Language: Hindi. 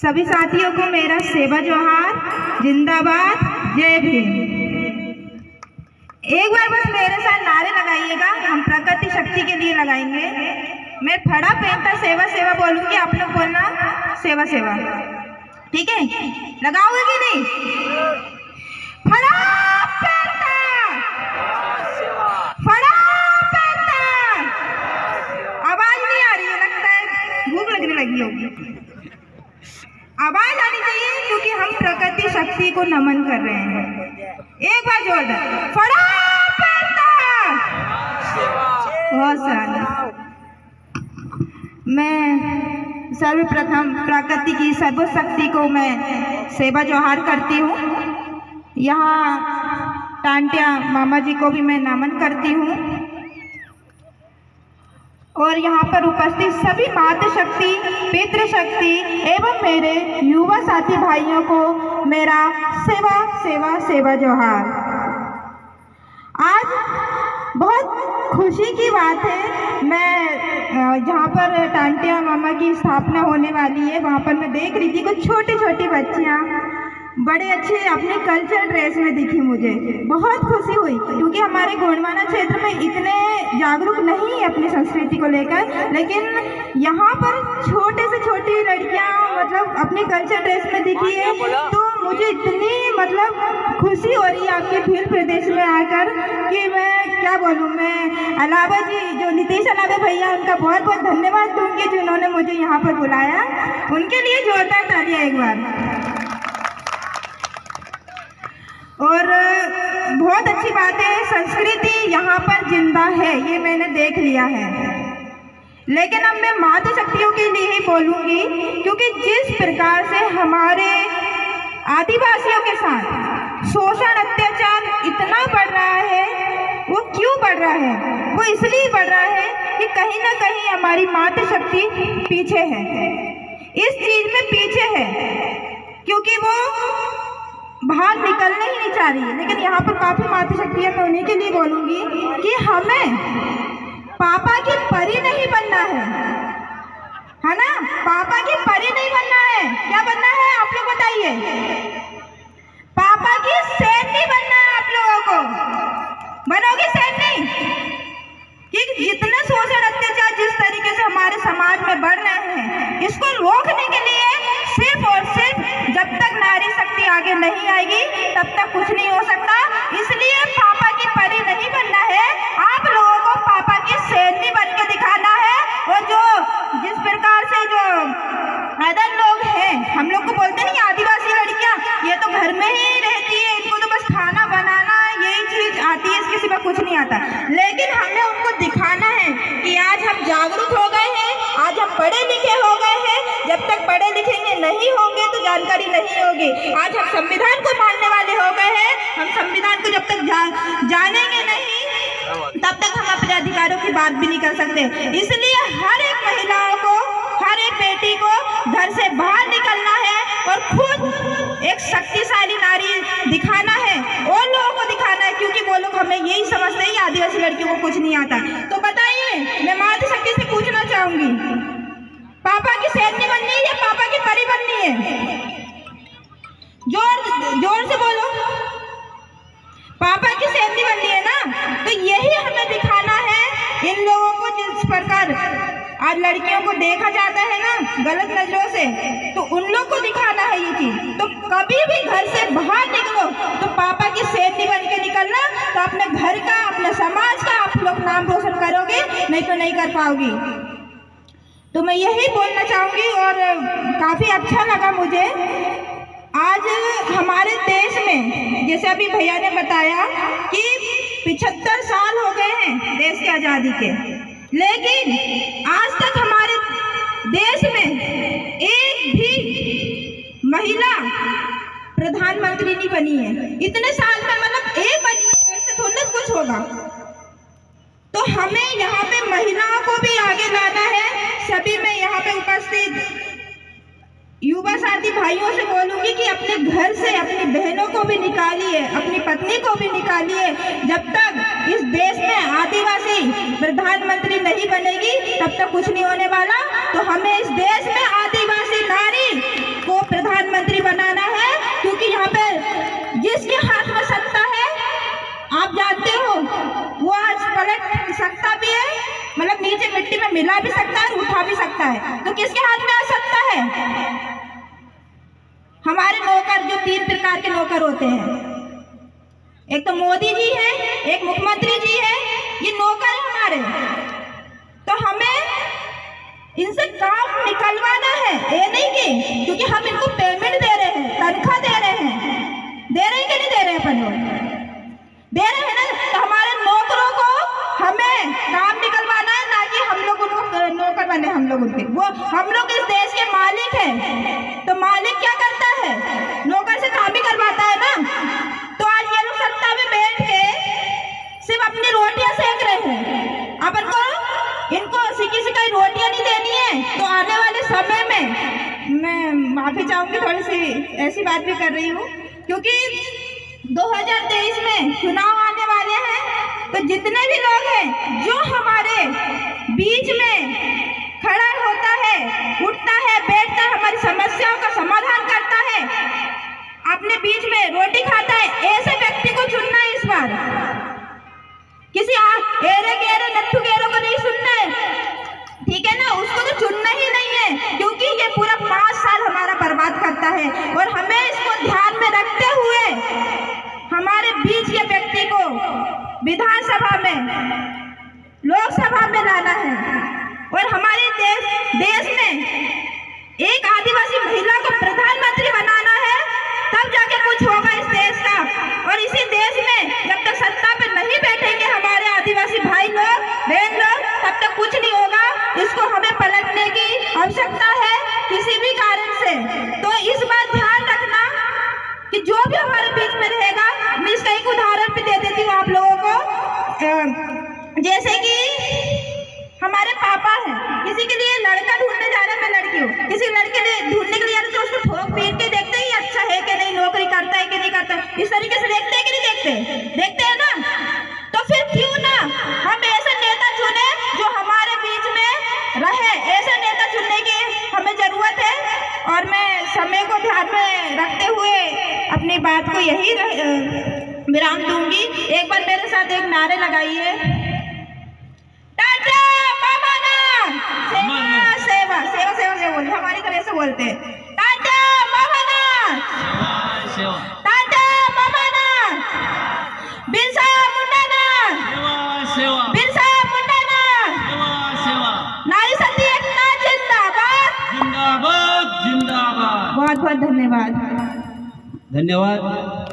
सभी साथियों को मेरा सेवा जोहार, जिंदाबाद, जय भीम। एक बार बस मेरे साथ नारे लगाइएगा, हम प्रकृति शक्ति के लिए लगाएंगे। मैं फड़ा पहनता सेवा सेवा बोलूंगी, आप लोग बोलना सेवा सेवा, ठीक है? लगाओगे कि नहीं? फड़ा पहनता, फड़ा पहनता। आवाज नहीं आ रही है, लगता है भूख लगने लगी होगी। आवाज आनी चाहिए क्योंकि हम प्रकृति शक्ति को नमन कर रहे हैं। एक बार जोरदार, फड़ा पहनता। बहुत सारा। मैं सर्वप्रथम प्रकृति की सर्वशक्ति को मैं सेवा जोहार करती हूँ। यहाँ टांटिया मामा जी को भी मैं नमन करती हूँ और यहाँ पर उपस्थित सभी मातृशक्ति, पितृशक्ति एवं मेरे युवा साथी भाइयों को मेरा सेवा सेवा सेवा जोहार। आज बहुत खुशी की बात है, मैं जहाँ पर टांटिया मामा की स्थापना होने वाली है वहाँ पर मैं देख रही थी कुछ छोटी छोटी बच्चियाँ बड़े अच्छे अपने कल्चरल ड्रेस में दिखी। मुझे बहुत खुशी हुई क्योंकि हमारे गोंडवाना क्षेत्र में इतने जागरूक नहीं है अपनी संस्कृति को लेकर, लेकिन यहाँ पर छोटे से छोटी लड़कियाँ मतलब अपने कल्चरल ड्रेस में दिखी है तो मुझे इतनी मतलब खुशी हो रही है आपके भील प्रदेश में आकर कि मैं क्या बोलूँ। मैं अलावा जी जो नीतीश अलावा भैया उनका बहुत बहुत धन्यवाद दूंगी जिन्होंने मुझे यहाँ पर बुलाया, उनके लिए जोरदार तालियां एक बार। और बहुत अच्छी बात है, संस्कृति यहाँ पर जिंदा है, ये मैंने देख लिया है। लेकिन अब मैं मातृशक्तियों के लिए ही बोलूँगी क्योंकि जिस प्रकार से हमारे आदिवासियों के साथ शोषण अत्याचार इतना बढ़ रहा है, वो क्यों बढ़ रहा है? वो इसलिए बढ़ रहा है कि कहीं ना कहीं हमारी मातृशक्ति पीछे है, इस चीज में पीछे है क्योंकि वो बाहर निकलने ही नहीं चाह रही है। लेकिन यहाँ पर काफी मातृशक्तियाँ, मैं उन्हीं के लिए बोलूँगी कि हमें पापा की परी नहीं बनना है ना? पापा की परी नहीं बनना है। क्या बनना है आप लोग बताइए? पापा की सैनी बनना है आप लोगों को। बनोगे सैनी? कि जितना शोषण अत्याचार जिस तरीके से हमारे समाज में बढ़ रहे हैं, इसको रोकने के लिए सिर्फ और सिर्फ जब तक नारी शक्ति आगे नहीं आएगी तब तक कुछ नहीं हो सकता। इसलिए पापा की परी नहीं बनना है, आप लोगों को पापा की सैनी बन के दिखाना है। और जो जिस प्रकार से जो अदर लोग हैं, हम लोग को बोलते नहीं आदिवासी लड़कियां, ये तो घर में ही रहती है, इनको तो बस खाना बनाना यही चीज आती है, इसके सिवा कुछ नहीं आता। लेकिन हमें उनको दिखाना है कि आज हम जागरूक हो गए हैं, आज हम पढ़े लिखे हो गए हैं। जब तक पढ़े लिखेंगे नहीं होंगे तो जानकारी नहीं होगी। आज हम संविधान को मानने वाले हो गए हैं, हम संविधान को जब तक जानेंगे नहीं तब तक हम अपने अधिकारों की बात भी नहीं कर सकते। इसलिए हर एक महिलाओं को, हर एक बेटी को घर से बाहर निकलना है और खुद एक शक्तिशाली नारी दिखाना है, और लोगों को दिखाना है क्योंकि वो लोग हमें यही समझते हैं कि आदिवासी लड़कियों को कुछ नहीं आता। तो बताइए, मैं मातृशक्ति से पूछना चाहूंगी, पापा की सैनी बननी है या पापा की परी बननी है? जोर से बोलो। पापा की सैनी बननी है ना? तो यही हमें दिखाना है इन लोगों को। जिस प्रकार आज लड़कियों को देखा जाता है ना गलत नजरों से, तो उन लोग को दिखाना है ये चीज। तो कभी भी घर से बाहर निकलो तो पापा की सैनी बन के निकलना, तो अपने घर का, अपने समाज का आप लोग नाम रोशन करोगे, नहीं तो नहीं कर पाओगी। तो मैं यही बोलना चाहूँगी। और काफ़ी अच्छा लगा मुझे आज हमारे देश में, जैसे अभी भैया ने बताया कि 75 साल हो गए हैं देश की आज़ादी के, लेकिन आज तक हमारे देश में एक भी महिला प्रधानमंत्री नहीं बनी है। इतने साल में मतलब एक बनी है, इससे थोड़ा कुछ होगा। तो हमें यहाँ पे महिलाओं को भी आगे लाना है। सभी मैं यहाँ पे उपस्थित युवा साथी भाइयों से बोलूंगी कि अपने घर से अपनी बहनों को भी निकालिए, अपनी पत्नी को भी निकालिए। जब तक इस देश में आदिवासी प्रधानमंत्री नहीं बनेगी तब तक कुछ नहीं होने वाला। तो हमें इस देश में आदिवासी नारी को जिसके हाथ में सत्ता है आप जानते हो वो आज पलट सकता भी है, मतलब नीचे मिट्टी में मिला भी सकता है और उठा भी सकता है। तो किसके हाथ में आज सत्ता है? हमारे नौकर, जो 3 प्रकार के नौकर होते हैं, एक तो मोदी जी है, एक मुख्यमंत्री जी है, ये नौकर है हमारे। तो हमें इनसे काम निकलवाना है, ये नहीं कि क्योंकि हम इनको पेमेंट दे रहे हैं, तनख्वाह दे रहे हैं, दे रहे हैं कि नहीं दे रहे हैं? अपन लोग दे रहे हैं ना। तो हमारे नौकरों को हमें काम निकलवाना है, ना कि हम लोग उनको नौकर बने। हम लोग उनके, वो हम लोग इस देश के मालिक हैं। तो मालिक क्या करता है? नौकर से काम ही करवाता है ना। तो आज ये लोग सत्ता में बैठ के सिर्फ अपनी रोटियां सेक रहे हैं। अपन को इनको किसी से कहीं रोटियां नहीं देनी है। तो आने वाले समय में मैं माफी चाहूंगी, थोड़ी सी ऐसी बात भी कर रही हूँ, क्योंकि 2023 में चुनाव आने वाले हैं। तो जितने भी लोग हैं जो हमारे बीच में खड़ा होता है, उठता है, बैठता है, हमारी समस्याओं का समाधान करता है, अपने बीच में रोटी खाता है, ऐसे व्यक्ति को चुनना है इस बार। किसी एरे गेरे नट्ठू गेरों को नहीं सुनना है, ठीक है ना? उसको तो चुनना ही नहीं है, क्योंकि ये पूरा 5 साल हमारा बर्बाद करता है। और हमें इसको ध्यान में रखते हुए हमारे बीच के व्यक्ति को विधानसभा में, लोकसभा में लाना है। और हमारे देश में एक आदिवासी महिला को प्रधानमंत्री बनाना है, तब जाके कुछ होगा इस देश का। और इसी देश में जब तक सत्ता पे नहीं बैठेंगे हमारे आदिवासी भाई लोग, बहन लोग, तब तक कुछ नहीं होगा। इसको हमें पलटने की आवश्यकता है किसी भी कारण से। तो इस बात ध्यान रखना कि जो भी हमारे बीच में रहेगा, मैं इसका एक उदाहरण भी दे देती हूँ आप लोगों को। जैसे कि हमारे पापा हैं, किसी के लिए लड़का ढूंढने जा रहे हैं, मैं लड़की हूँ, किसी लड़के ढूंढने के लिए जा रहे तो उसको ठोक पीट के देखते हैं अच्छा है कि नहीं, नौकरी करता है कि नहीं करता, इस तरीके से देखते हैं कि नहीं देखते? देखते हैं ना। तो फिर क्यों ना हम ऐसे नेता चुने जो हमारे बीच में रहे। ऐसे नेता चुनने की हमें जरूरत है। और मैं समय को ध्यान में रखते हुए अपनी बात को यही विराम दूंगी। एक बार मेरे साथ एक नारे लगाइए, टाटा मामाना, सेवा सेवा सेवा सेवा से बोलते, हमारी तरह से बोलते हैं, टाटा मामाना, टाटा मामाना, बिरसा मुंडाना, बिरसा मुंडाना, नारी शक्ति एकता जिंदाबाद, जिंदाबाद जिंदाबाद। बहुत बहुत धन्यवाद। धन्यवाद।